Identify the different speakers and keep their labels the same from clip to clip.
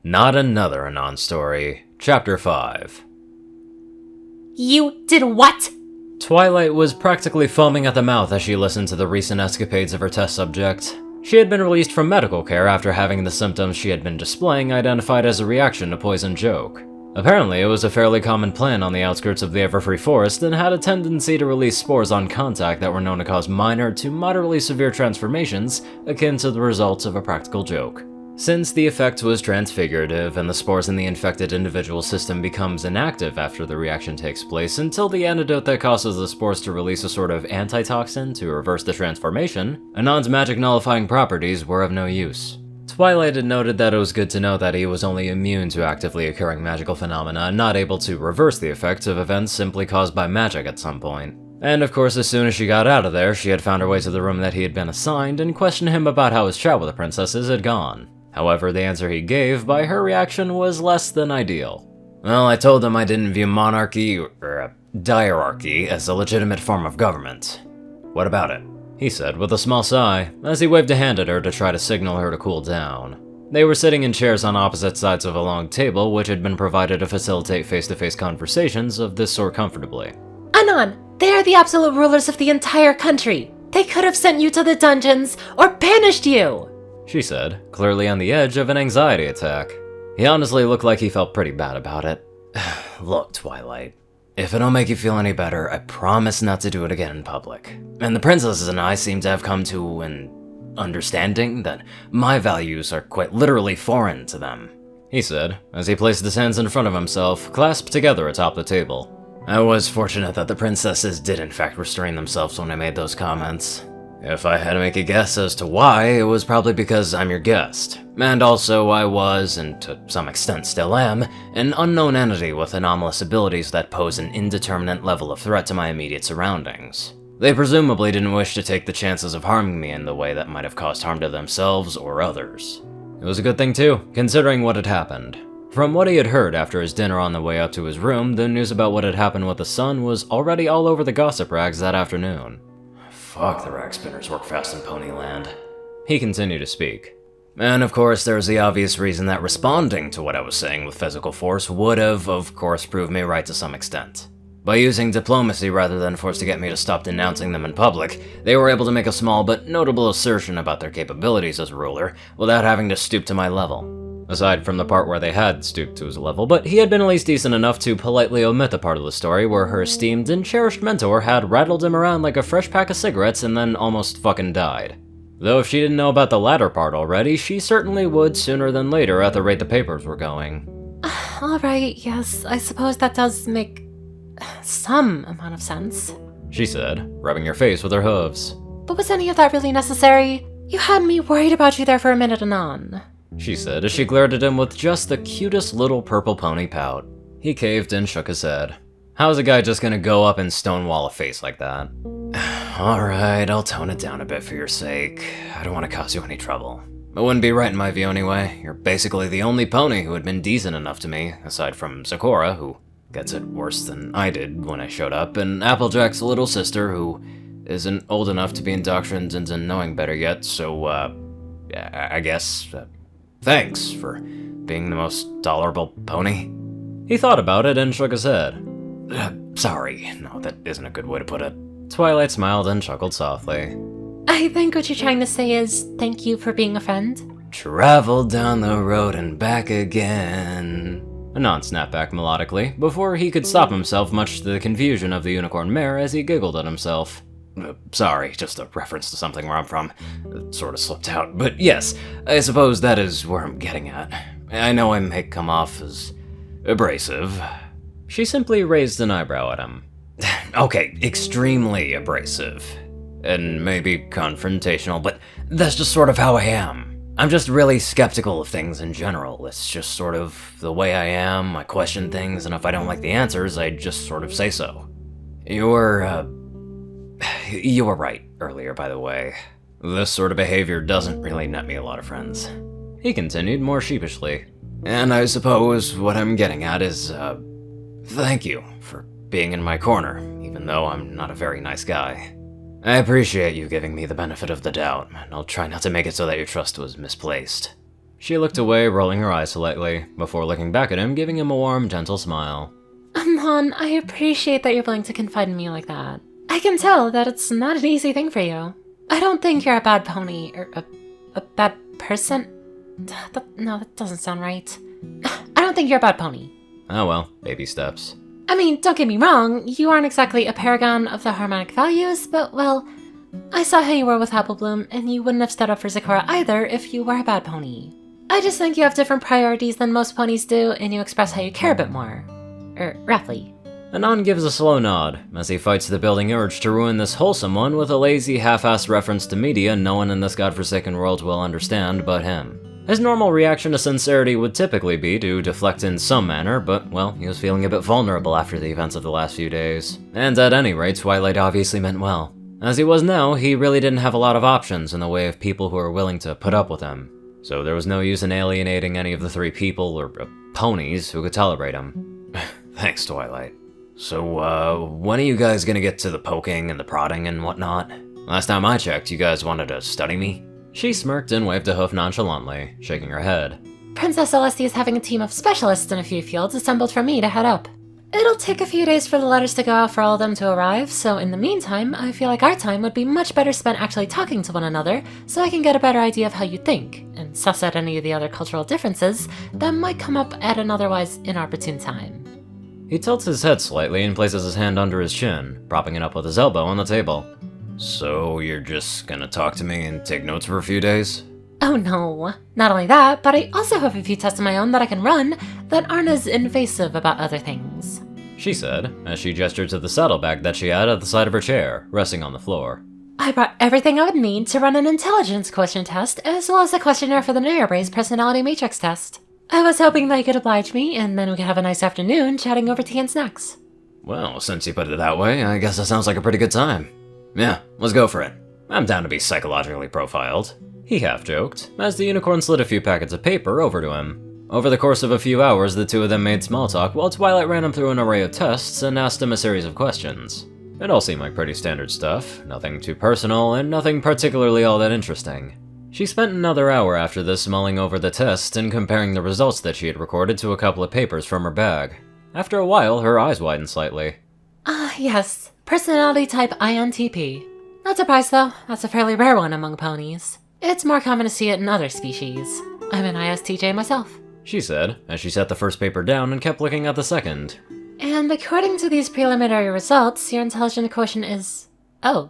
Speaker 1: Not Another Anon Story, Chapter 5.
Speaker 2: You did what?
Speaker 1: Twilight was practically foaming at the mouth as she listened to the recent escapades of her test subject. She had been released from medical care after having the symptoms she had been displaying identified as a reaction to poison joke. Apparently, it was a fairly common plant on the outskirts of the Everfree Forest and had a tendency to release spores on contact that were known to cause minor to moderately severe transformations akin to the results of a practical joke. Since the effect was transfigurative and the spores in the infected individual's system becomes inactive after the reaction takes place until the antidote that causes the spores to release a sort of antitoxin to reverse the transformation, Anon's magic nullifying properties were of no use. Twilight had noted that it was good to know that he was only immune to actively occurring magical phenomena and not able to reverse the effects of events simply caused by magic at some point. And of course, as soon as she got out of there, she had found her way to the room that he had been assigned and questioned him about how his chat with the princesses had gone. However, the answer he gave by her reaction was less than ideal. Well, I told them I didn't view monarchy or diarchy as a legitimate form of government. What about it? He said with a small sigh, as he waved a hand at her to try to signal her to cool down. They were sitting in chairs on opposite sides of a long table which had been provided to facilitate face-to-face conversations of this sort comfortably.
Speaker 2: Anon, they are the absolute rulers of the entire country. They could have sent you to the dungeons or banished you,
Speaker 1: she said, clearly on the edge of an anxiety attack. He honestly looked like he felt pretty bad about it. Look, Twilight, if it'll make you feel any better, I promise not to do it again in public. And the princesses and I seem to have come to an understanding that my values are quite literally foreign to them, he said, as he placed his hands in front of himself, clasped together atop the table. I was fortunate that the princesses did in fact restrain themselves when I made those comments. If I had to make a guess as to why, it was probably because I'm your guest. And also I was, and to some extent still am, an unknown entity with anomalous abilities that pose an indeterminate level of threat to my immediate surroundings. They presumably didn't wish to take the chances of harming me in the way that might have caused harm to themselves or others. It was a good thing too, considering what had happened. From what he had heard after his dinner on the way up to his room, the news about what had happened with the sun was already all over the gossip rags that afternoon. Fuck, the rag spinners work fast in Ponyland. He continued to speak. And of course, there's the obvious reason that responding to what I was saying with physical force would have, of course, proved me right to some extent. By using diplomacy rather than force to get me to stop denouncing them in public, they were able to make a small but notable assertion about their capabilities as a ruler without having to stoop to my level. Aside from the part where they had stooped to his level, but he had been at least decent enough to politely omit the part of the story where her esteemed and cherished mentor had rattled him around like a fresh pack of cigarettes and then almost fucking died. Though if she didn't know about the latter part already, she certainly would sooner than later at the rate the papers were going.
Speaker 2: Alright, yes, I suppose that does make some amount of sense,
Speaker 1: she said, rubbing her face with her hooves.
Speaker 2: But was any of that really necessary? You had me worried about you there for a minute, Anon,
Speaker 1: she said as she glared at him with just the cutest little purple pony pout. He caved and shook his head. How's a guy just gonna go up and stonewall a face like that? Alright, I'll tone it down a bit for your sake. I don't want to cause you any trouble. It wouldn't be right in my view anyway. You're basically the only pony who had been decent enough to me, aside from Sakura, who gets it worse than I did when I showed up, and Applejack's little sister, who isn't old enough to be indoctrined into knowing better yet, so, I guess, thanks for being the most tolerable pony. He thought about it and shook his head. Sorry, no, that isn't a good way to put it. Twilight smiled and chuckled softly.
Speaker 2: I think what you're trying to say is thank you for being a friend.
Speaker 1: Traveled down the road and back again. Anon snapped back melodically, before he could stop himself much to the confusion of the unicorn mare as he giggled at himself. Sorry, just a reference to something where I'm from. It sort of slipped out, but yes, I suppose that is where I'm getting at. I know I may come off as abrasive. She simply raised an eyebrow at him. Okay, extremely abrasive. And maybe confrontational, but that's just sort of how I am. I'm just really skeptical of things in general. It's just sort of the way I am. I question things, and if I don't like the answers, I just sort of say so. You were right earlier, by the way. This sort of behavior doesn't really net me a lot of friends. He continued more sheepishly. And I suppose what I'm getting at is, thank you for being in my corner, even though I'm not a very nice guy. I appreciate you giving me the benefit of the doubt, and I'll try not to make it so that your trust was misplaced. She looked away, rolling her eyes slightly, before looking back at him, giving him a warm, gentle smile.
Speaker 2: Anon, I appreciate that you're willing to confide in me like that. I can tell that it's not an easy thing for you. I don't think you're a bad pony, or a bad person. No, that doesn't sound right. I don't think you're a bad pony.
Speaker 1: Oh well, baby steps.
Speaker 2: I mean, don't get me wrong, you aren't exactly a paragon of the harmonic values, but, well, I saw how you were with Apple Bloom, and you wouldn't have stood up for Sakura either if you were a bad pony. I just think you have different priorities than most ponies do, and you express how you care a bit more. Roughly.
Speaker 1: Anon gives a slow nod, as he fights the building urge to ruin this wholesome one with a lazy, half-assed reference to media no one in this godforsaken world will understand but him. His normal reaction to sincerity would typically be to deflect in some manner, but, well, he was feeling a bit vulnerable after the events of the last few days. And at any rate, Twilight obviously meant well. As he was now, he really didn't have a lot of options in the way of people who were willing to put up with him. So there was no use in alienating any of the three people, or ponies, who could tolerate him. Thanks, Twilight. So, when are you guys gonna get to the poking and the prodding and whatnot? Last time I checked, you guys wanted to study me? She smirked and waved a hoof nonchalantly, shaking her head.
Speaker 2: Princess Celestia is having a team of specialists in a few fields assembled for me to head up. It'll take a few days for the letters to go out for all of them to arrive, so in the meantime, I feel like our time would be much better spent actually talking to one another, so I can get a better idea of how you think, and suss out any of the other cultural differences that might come up at an otherwise inopportune time.
Speaker 1: He tilts his head slightly and places his hand under his chin, propping it up with his elbow on the table. So you're just gonna talk to me and take notes for a few days?
Speaker 2: Oh no. Not only that, but I also have a few tests of my own that I can run that aren't as invasive about other things.
Speaker 1: She said, as she gestured to the saddlebag that she had at the side of her chair, resting on the floor.
Speaker 2: I brought everything I would need to run an intelligence quotient test, as well as a questionnaire for the Nairbrae's personality matrix test. I was hoping that you could oblige me, and then we could have a nice afternoon chatting over tea and snacks.
Speaker 1: Well, since you put it that way, I guess that sounds like a pretty good time. Yeah, let's go for it. I'm down to be psychologically profiled. He half-joked, as the unicorn slid a few packets of paper over to him. Over the course of a few hours, the two of them made small talk while Twilight ran him through an array of tests and asked him a series of questions. It all seemed like pretty standard stuff, nothing too personal, and nothing particularly all that interesting. She spent another hour after this mulling over the test and comparing the results that she had recorded to a couple of papers from her bag. After a while, her eyes widened slightly.
Speaker 2: Yes. Personality type INTP. Not surprised though, that's a fairly rare one among ponies. It's more common to see it in other species. I'm an ISTJ myself,
Speaker 1: she said, as she set the first paper down and kept looking at the second.
Speaker 2: And according to these preliminary results, your intelligence quotient is... Oh.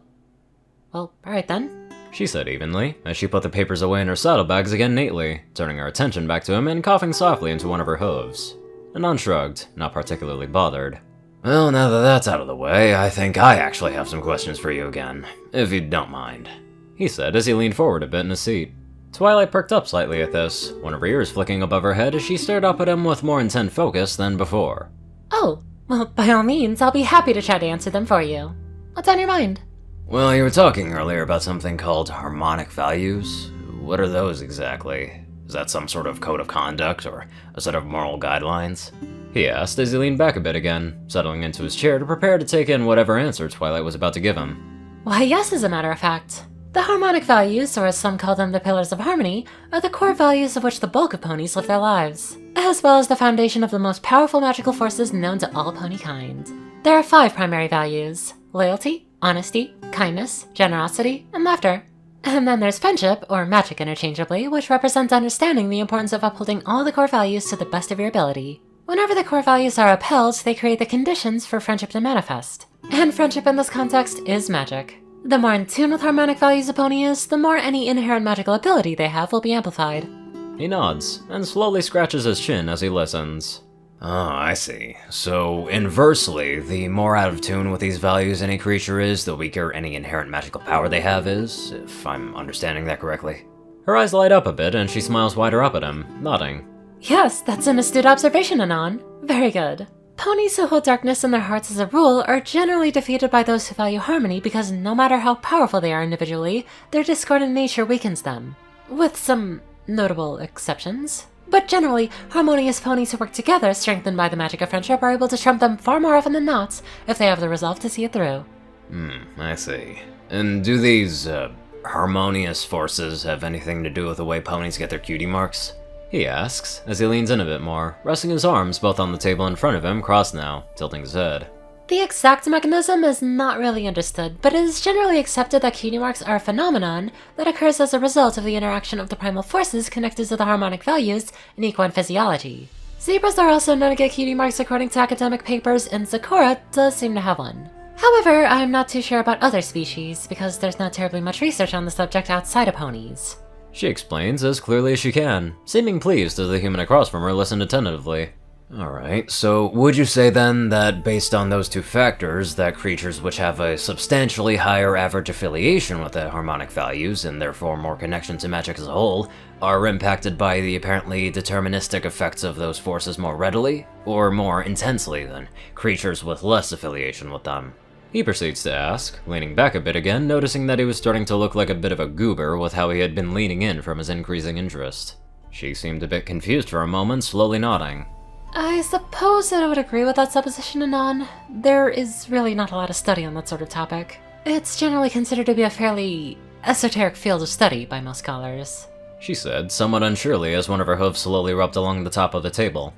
Speaker 2: Well, alright then,
Speaker 1: she said evenly, as she put the papers away in her saddlebags again neatly, turning her attention back to him and coughing softly into one of her hooves. Anon shrugged, not particularly bothered. Well, now that that's out of the way, I think I actually have some questions for you again, if you don't mind, he said as he leaned forward a bit in his seat. Twilight perked up slightly at this, one of her ears flicking above her head as she stared up at him with more intent focus than before.
Speaker 2: Oh, well, by all means, I'll be happy to try to answer them for you. What's on your mind?
Speaker 1: Well, you were talking earlier about something called harmonic values. What are those exactly? Is that some sort of code of conduct, or a set of moral guidelines? He asked as he leaned back a bit again, settling into his chair to prepare to take in whatever answer Twilight was about to give him.
Speaker 2: Why, yes, as a matter of fact. The harmonic values, or as some call them the pillars of harmony, are the core values of which the bulk of ponies live their lives, as well as the foundation of the most powerful magical forces known to all pony kind. There are 5 primary values: loyalty, honesty, kindness, generosity, and laughter. And then there's friendship, or magic interchangeably, which represents understanding the importance of upholding all the core values to the best of your ability. Whenever the core values are upheld, they create the conditions for friendship to manifest. And friendship in this context is magic. The more in tune with harmonic values a pony is, the more any inherent magical ability they have will be amplified.
Speaker 1: He nods, and slowly scratches his chin as he listens. Oh, I see. So, inversely, the more out of tune with these values any creature is, the weaker any inherent magical power they have is, if I'm understanding that correctly. Her eyes light up a bit, and she smiles wider up at him, nodding.
Speaker 2: Yes, that's an astute observation, Anon. Very good. Ponies who hold darkness in their hearts as a rule are generally defeated by those who value harmony because no matter how powerful they are individually, their discordant nature weakens them. With some notable exceptions. But generally, harmonious ponies who work together, strengthened by the magic of friendship, are able to trump them far more often than not, if they have the resolve to see it through.
Speaker 1: I see. And do these, harmonious forces have anything to do with the way ponies get their cutie marks? he asks, as he leans in a bit more, resting his arms both on the table in front of him, crossed now, tilting his head.
Speaker 2: The exact mechanism is not really understood, but it is generally accepted that cutie marks are a phenomenon that occurs as a result of the interaction of the primal forces connected to the harmonic values in equine physiology. Zebras are also known to get cutie marks according to academic papers, and Sakura does seem to have one. However, I'm not too sure about other species, because there's not terribly much research on the subject outside of ponies.
Speaker 1: She explains as clearly as she can, seeming pleased as the human across from her listened attentively. Alright, so would you say then that based on those two factors, that creatures which have a substantially higher average affiliation with the harmonic values, and therefore more connection to magic as a whole, are impacted by the apparently deterministic effects of those forces more readily, or more intensely than creatures with less affiliation with them? He proceeds to ask, leaning back a bit again, noticing that he was starting to look like a bit of a goober with how he had been leaning in from his increasing interest. She seemed a bit confused for a moment, slowly nodding.
Speaker 2: I suppose that I would agree with that supposition, Anon. There is really not a lot of study on that sort of topic. It's generally considered to be a fairly esoteric field of study by most scholars.
Speaker 1: She said, somewhat unsurely as one of her hooves slowly rubbed along the top of the table.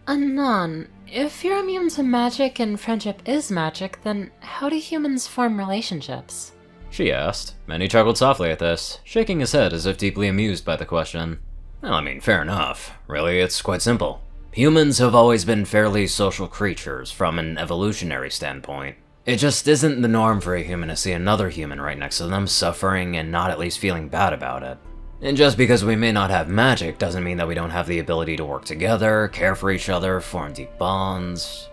Speaker 2: Anon, if you're immune to magic and friendship is magic, then how do humans form relationships?
Speaker 1: She asked, and he chuckled softly at this, shaking his head as if deeply amused by the question. Well, I mean, fair enough. Really, it's quite simple. Humans have always been fairly social creatures from an evolutionary standpoint. It just isn't the norm for a human to see another human right next to them suffering and not at least feeling bad about it. And just because we may not have magic doesn't mean that we don't have the ability to work together, care for each other, form deep bonds.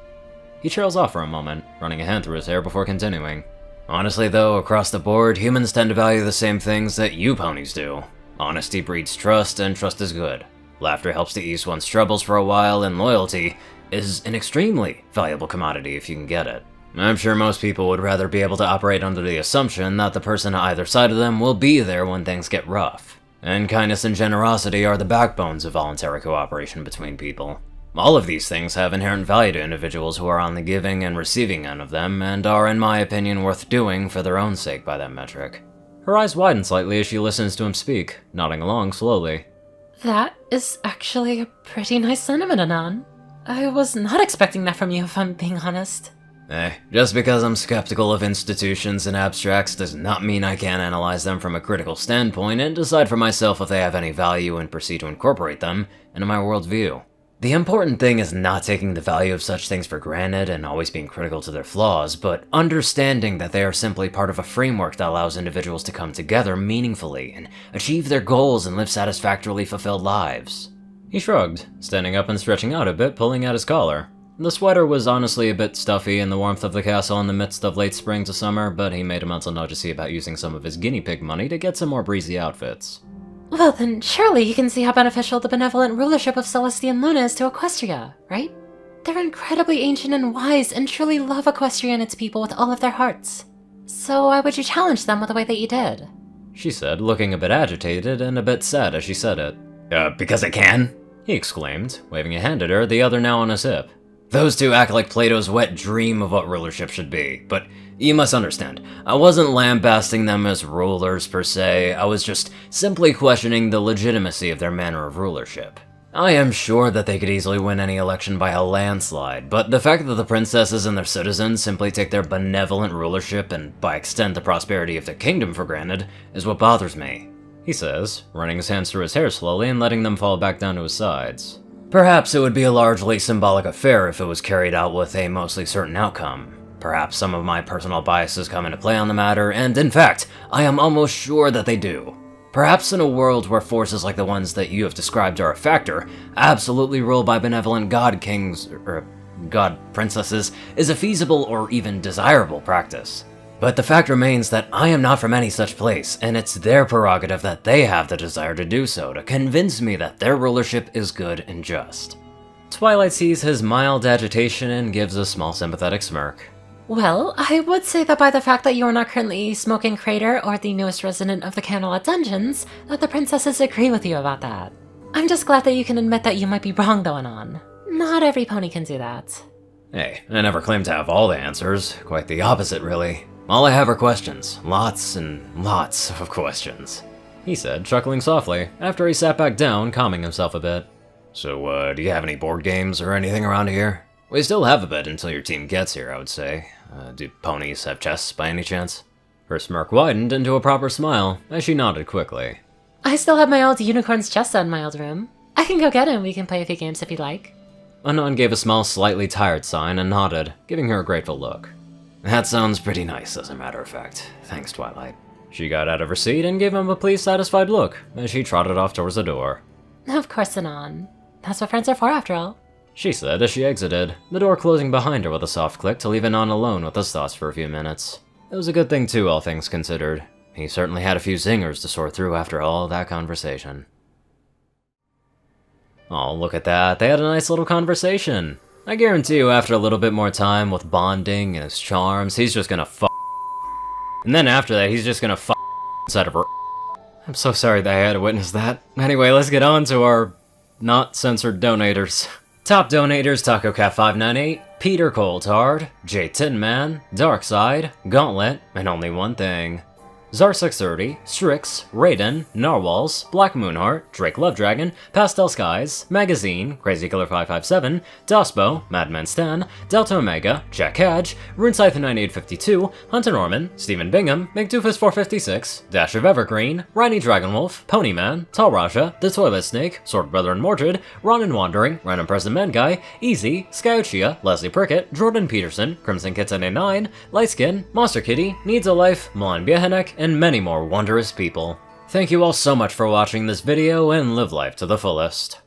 Speaker 1: He trails off for a moment, running a hand through his hair before continuing. Honestly though, across the board, humans tend to value the same things that you ponies do. Honesty breeds trust, and trust is good. Laughter helps to ease one's troubles for a while, and loyalty is an extremely valuable commodity if you can get it. I'm sure most people would rather be able to operate under the assumption that the person on either side of them will be there when things get rough. And kindness and generosity are the backbones of voluntary cooperation between people. All of these things have inherent value to individuals who are on the giving and receiving end of them, and are, in my opinion, worth doing for their own sake by that metric. Her eyes widen slightly as she listens to him speak, nodding along slowly.
Speaker 2: That is actually a pretty nice sentiment, Anon. I was not expecting that from you, if I'm being honest.
Speaker 1: Just because I'm skeptical of institutions and abstracts does not mean I can't analyze them from a critical standpoint and decide for myself if they have any value and proceed to incorporate them into my worldview. The important thing is not taking the value of such things for granted and always being critical to their flaws, but understanding that they are simply part of a framework that allows individuals to come together meaningfully and achieve their goals and live satisfactorily fulfilled lives. He shrugged, standing up and stretching out a bit, pulling at his collar. The sweater was honestly a bit stuffy in the warmth of the castle in the midst of late spring to summer, but he made a mental note to see about using some of his guinea pig money to get some more breezy outfits.
Speaker 2: Well then, surely you can see how beneficial the benevolent rulership of Celestian Luna is to Equestria, right? They're incredibly ancient and wise, and truly love Equestria and its people with all of their hearts. So why would you challenge them with the way that you did?
Speaker 1: She said, looking a bit agitated and a bit sad as she said it. Because I can? He exclaimed, waving a hand at her, the other now on his hip. Those two act like Plato's wet dream of what rulership should be, but you must understand, I wasn't lambasting them as rulers per se, I was just simply questioning the legitimacy of their manner of rulership. I am sure that they could easily win any election by a landslide, but the fact that the princesses and their citizens simply take their benevolent rulership and by extent the prosperity of their kingdom for granted is what bothers me, he says, running his hands through his hair slowly and letting them fall back down to his sides. Perhaps it would be a largely symbolic affair if it was carried out with a mostly certain outcome. Perhaps some of my personal biases come into play on the matter, and in fact, I am almost sure that they do. Perhaps in a world where forces like the ones that you have described are a factor, absolutely ruled by benevolent god kings, or god princesses, is a feasible or even desirable practice. But the fact remains that I am not from any such place, and it's their prerogative that they have the desire to do so, to convince me that their rulership is good and just. Twilight sees his mild agitation and gives a small sympathetic smirk.
Speaker 2: Well, I would say that by the fact that you are not currently Smoking Crater or the newest resident of the Candlelit Dungeons, that the princesses agree with you about that. I'm just glad that you can admit that you might be wrong going on. Not every pony can do that.
Speaker 1: Hey, I never claimed to have all the answers. Quite the opposite, really. All I have are questions. Lots and lots of questions. He said, chuckling softly, after he sat back down, calming himself a bit. So, do you have any board games or anything around here? We still have a bit until your team gets here, I would say. Do ponies have chests by any chance? Her smirk widened into a proper smile as she nodded quickly.
Speaker 2: I still have my old unicorn's chest set in my old room. I can go get it and we can play a few games if you'd like.
Speaker 1: Anon gave a small, slightly tired sign and nodded, giving her a grateful look. That sounds pretty nice, as a matter of fact. Thanks, Twilight. She got out of her seat and gave him a pleased, satisfied look as she trotted off towards the door.
Speaker 2: Of course, Anon. That's what friends are for, after all.
Speaker 1: She said as she exited, the door closing behind her with a soft click to leave Anon alone with his thoughts for a few minutes. It was a good thing too, all things considered. He certainly had a few zingers to sort through after all that conversation. Oh, look at that, they had a nice little conversation. I guarantee you after a little bit more time with bonding and his charms, he's just gonna and then after that, he's just gonna inside of her. I'm so sorry that I had to witness that. Anyway, let's get on to our not censored donators. Top donators: TacoCat598, Peter Coulthard, J Tinman, Darkside, Gauntlet, and only one thing. Zar630, Strix, Rayden, Narwhals, Black Moonheart, Drake Lovedragon, Pastel Skies, Magazine, Crazy Killer 557, Dosbo, Madman Stan, Delta Omega, Jack Cadge, RuneScythe9852, Hunter Norman, Stephen Bingham, McDoofus456, Dash of Evergreen, Riny Dragonwolf, Ponyman, Tall Raja, The Toilet Snake, Sword Brother and Mordred, Ronin Wandering, Random President Man Guy, Easy, Skyuchia, Leslie Prickett, Jordan Peterson, Crimson Kitten 89, Lightskin, Monster Kitty, Needs a Life, Milan Biehenek, and many more wondrous people. Thank you all so much for watching this video, and live life to the fullest.